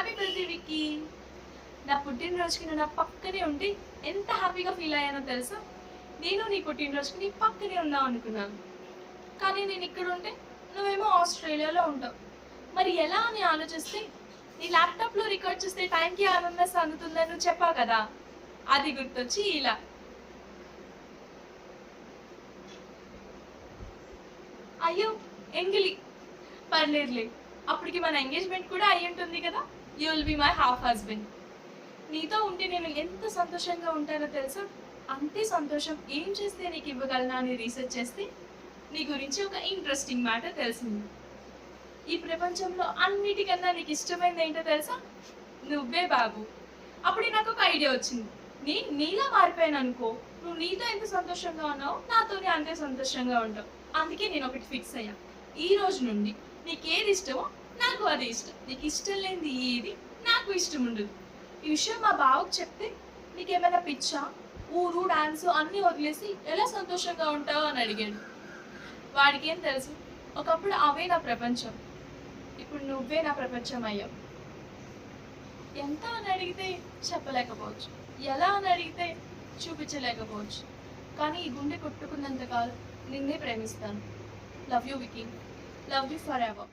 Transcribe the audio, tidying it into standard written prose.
Happy birthday Vicky. నా పుట్టినరోజుకి నువ్వు నా పక్కనే ఉంటే ఎంత హ్యాపీగా ఫీల్ అయ్యానో తెలుసా? నేను నీ పుట్టినరోజుకి నీ పక్కనే ఉన్నావు అనుకున్నాను, కానీ నేను ఇక్కడ ఉంటే నువ్వేమో ఆస్ట్రేలియాలో ఉంటావు. మరి ఎలా అని ఆలోచిస్తే నీ ల్యాప్టాప్లో రికార్డ్ చేస్తే టైంకి ఆనందస్ అందుతుందని నువ్వు చెప్పావు కదా, అది గుర్తొచ్చి ఇలా. అయ్యో ఎంగిలి, పర్లేదులే, అప్పటికి మన ఎంగేజ్మెంట్ కూడా అయ్యి ఉంటుంది కదా. You will be my half husband. నీతో ఉంటే నేను ఎంత సంతోషంగా ఉంటానో తెలుసా? అంతే సంతోషం ఏం చేస్తే నీకు ఇవ్వగలనా అని రీసెర్చ్ చేస్తే నీ గురించి ఒక ఇంట్రెస్టింగ్ మ్యాటర్ తెలిసింది. ఈ ప్రపంచంలో అన్నిటికన్నా నీకు ఇష్టమైనది ఏంటో తెలుసా? నువ్వే బాబు. అప్పుడు నాకు ఒక ఐడియా వచ్చింది. నేను నీలా మారిపోయాను అనుకో, నువ్వు నీతో ఎంత సంతోషంగా ఉన్నావు నాతోనే అంతే సంతోషంగా ఉంటావు. అందుకే నేను ఒకటి ఫిక్స్ అయ్యా, ఈ రోజు నుండి నీకు ఏది ఇష్టమో నాకు అది ఇష్టం, నీకు ఇష్టం లేనిది ఏది నాకు ఇష్టం ఉండదు. ఈ విషయం మా బావకు చెప్తే నీకేమైనా పిచ్చా, ఊరు డాన్స్ అన్నీ వదిలేసి ఎలా సంతోషంగా ఉంటావు అని అడిగాడు. వాడికి ఏం తెలుసు, ఒకప్పుడు అవే నా ప్రపంచం, ఇప్పుడు నువ్వే నా ప్రపంచం అయ్యావు. ఎంత అని అడిగితే చెప్పలేకపోవచ్చు, ఎలా అని అడిగితే చూపించలేకపోవచ్చు, కానీ ఈ గుండె కొట్టుకున్నంతకాలం నిన్నే ప్రేమిస్తాను. Love you Vicky, love you for ever.